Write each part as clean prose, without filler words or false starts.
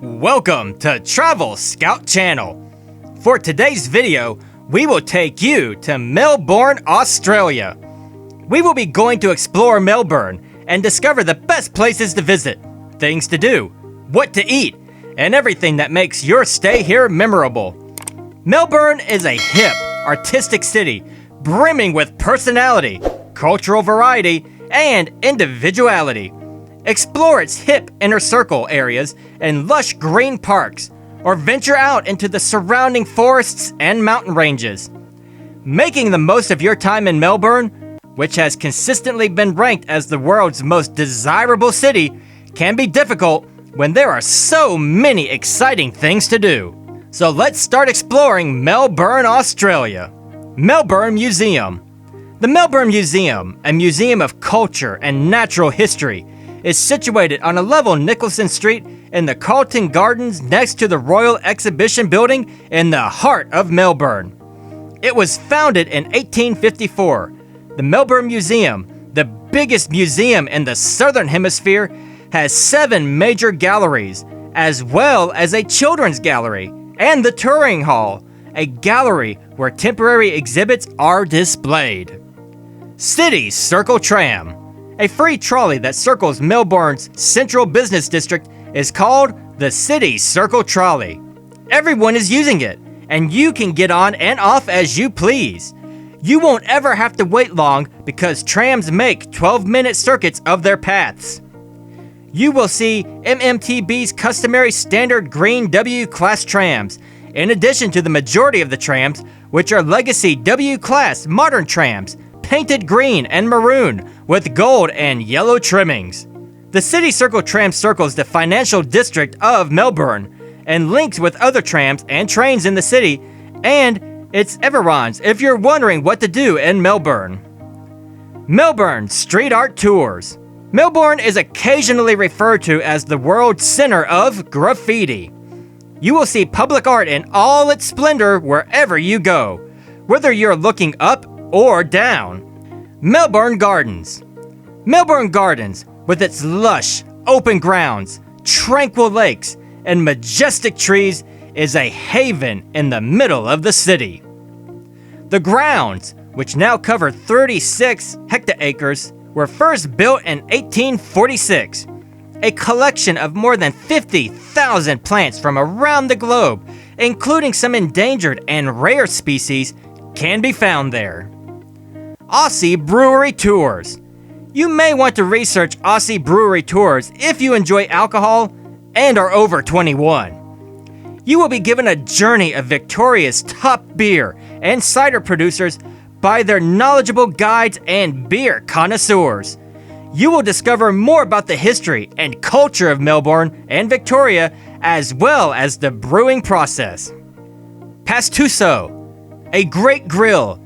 Welcome to TravelScout channel. For today's video, we will take you to Melbourne, Australia. We will be going to explore Melbourne and discover the best places to visit, things to do, what to eat, and everything that makes your stay here memorable. Melbourne is a hip, artistic city brimming with personality, cultural variety, and individuality. Explore its hip inner circle areas and lush green parks, or venture out into the surrounding forests and mountain ranges. Making the most of your time in Melbourne, which has consistently been ranked as the world's most desirable city, can be difficult when there are so many exciting things to do. So let's start exploring Melbourne, Australia. Melbourne Museum. The Melbourne Museum, a museum of culture and natural history, is situated on a level Nicholson Street in the Carlton Gardens next to the Royal Exhibition Building in the heart of Melbourne. It was founded in 1854. The Melbourne Museum, the biggest museum in the Southern Hemisphere, has 7 major galleries, as well as a children's gallery and the touring hall, a gallery where temporary exhibits are displayed. City Circle Tram. A free trolley that circles Melbourne's central business district is called the City Circle Trolley. Everyone is using it, and you can get on and off as you please. You won't ever have to wait long because trams make 12-minute circuits of their paths. You will see MMTB's customary standard green W-Class trams, in addition to the majority of the trams, which are legacy W-Class modern trams, painted green and maroon with gold and yellow trimmings. The City Circle Tram circles the financial district of Melbourne and links with other trams and trains in the city, and it's Everron's if you're wondering what to do in Melbourne. Melbourne Street Art Tours. Melbourne is occasionally referred to as the world center of graffiti. You will see public art in all its splendor wherever you go, whether you're looking up or down. Melbourne Gardens. Melbourne Gardens, with its lush, open grounds, tranquil lakes, and majestic trees, is a haven in the middle of the city. The grounds, which now cover 36 hectares, were first built in 1846. A collection of more than 50,000 plants from around the globe, including some endangered and rare species, can be found there. Aussie Brewery Tours. You may want to research Aussie Brewery Tours if you enjoy alcohol and are over 21. You will be given a journey of Victoria's top beer and cider producers by their knowledgeable guides and beer connoisseurs. You will discover more about the history and culture of Melbourne and Victoria, as well as the brewing process. Pastuso. A great grill,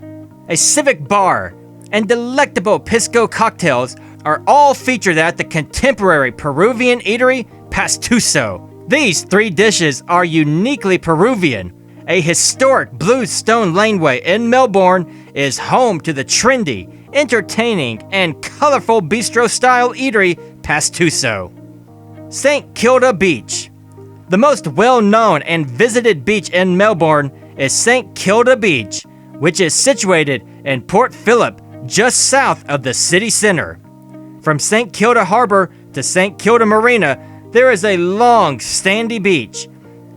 a civic bar, and delectable pisco cocktails are all featured at the contemporary Peruvian eatery Pastuso. These 3 dishes are uniquely Peruvian. A historic blue stone laneway in Melbourne is home to the trendy, entertaining, and colorful bistro-style eatery Pastuso. St. Kilda Beach. The most well-known and visited beach in Melbourne is St. Kilda Beach, which is situated in Port Phillip, just south of the city center. From St. Kilda Harbor to St. Kilda Marina, there is a long, sandy beach.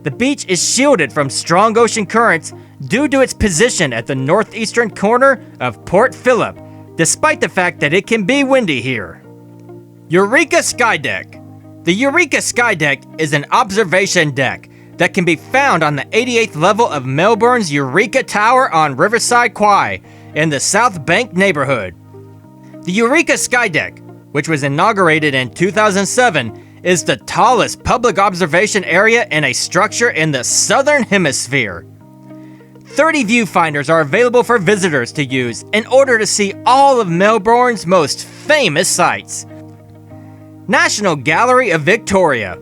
The beach is shielded from strong ocean currents due to its position at the northeastern corner of Port Phillip, despite the fact that it can be windy here. Eureka Sky Deck. The Eureka Sky Deck is an observation deck that can be found on the 88th level of Melbourne's Eureka Tower on Riverside Quay in the South Bank neighborhood. The Eureka Sky Deck, which was inaugurated in 2007, is the tallest public observation area in a structure in the Southern Hemisphere. 30 viewfinders are available for visitors to use in order to see all of Melbourne's most famous sights. National Gallery of Victoria.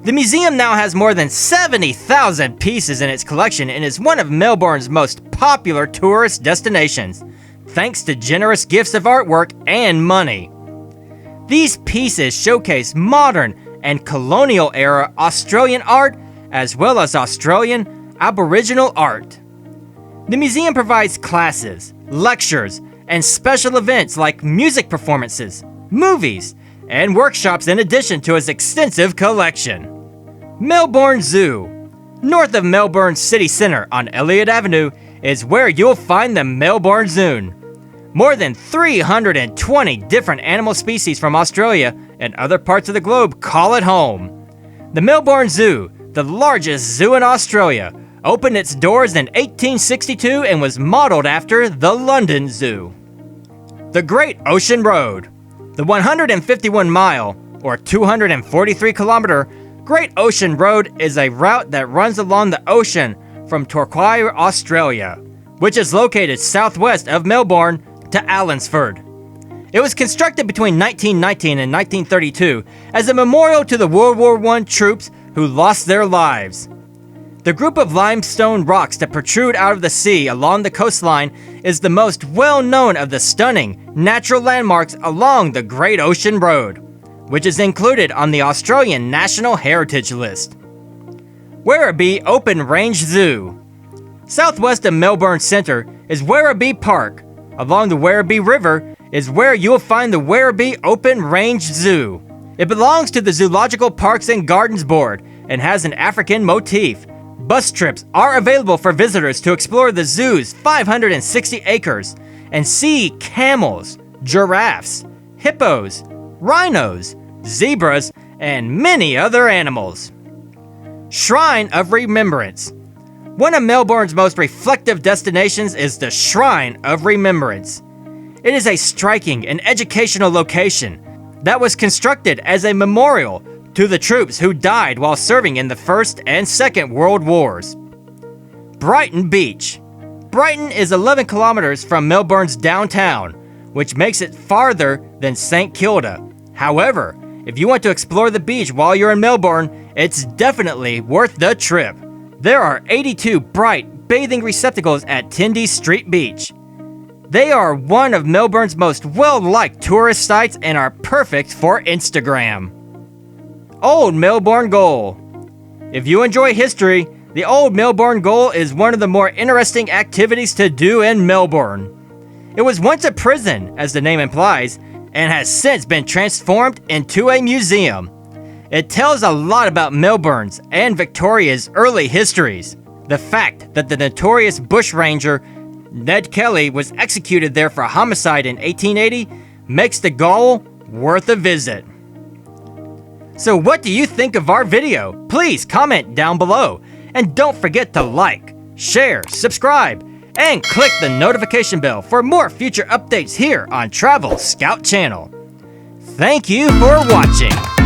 The museum now has more than 70,000 pieces in its collection and is one of Melbourne's most popular tourist destinations, thanks to generous gifts of artwork and money. These pieces showcase modern and colonial-era Australian art, as well as Australian Aboriginal art. The museum provides classes, lectures, and special events like music performances, movies, and workshops in addition to its extensive collection. Melbourne Zoo. North of Melbourne City Centre on Elliott Avenue is where you'll find the Melbourne Zoo. More than 320 different animal species from Australia and other parts of the globe call it home. The Melbourne Zoo, the largest zoo in Australia, opened its doors in 1862 and was modeled after the London Zoo. The Great Ocean Road. The 151-mile, or 243-kilometer, Great Ocean Road is a route that runs along the ocean from Torquay, Australia, which is located southwest of Melbourne, to Allenford. It was constructed between 1919 and 1932 as a memorial to the World War I troops who lost their lives. The group of limestone rocks that protrude out of the sea along the coastline is the most well-known of the stunning natural landmarks along the Great Ocean Road, which is included on the Australian National Heritage List. Werribee Open Range Zoo. Southwest of Melbourne Centre is Werribee Park. Along the Werribee River is where you'll find the Werribee Open Range Zoo. It belongs to the Zoological Parks and Gardens Board and has an African motif. Bus trips are available for visitors to explore the zoo's 560 acres and see camels, giraffes, hippos, rhinos, zebras, and many other animals. Shrine of Remembrance. One of Melbourne's most reflective destinations is the Shrine of Remembrance. It is a striking and educational location that was constructed as a memorial to the troops who died while serving in the First and Second World Wars. Brighton Beach. Brighton is 11 kilometers from Melbourne's downtown, which makes it farther than St Kilda. However, if you want to explore the beach while you're in Melbourne, it's definitely worth the trip. There are 82 bright bathing receptacles at Trendy Street Beach. They are one of Melbourne's most well-liked tourist sites and are perfect for Instagram. Old Melbourne Gaol. If you enjoy history, the Old Melbourne Gaol is one of the more interesting activities to do in Melbourne. It was once a prison, as the name implies, and has since been transformed into a museum. It tells a lot about Melbourne's and Victoria's early histories. The fact that the notorious bushranger Ned Kelly was executed there for homicide in 1880 makes the Gaol worth a visit. So what do you think of our video? Please comment down below. And don't forget to like, share, subscribe, and click the notification bell for more future updates here on Travel Scout channel. Thank you for watching.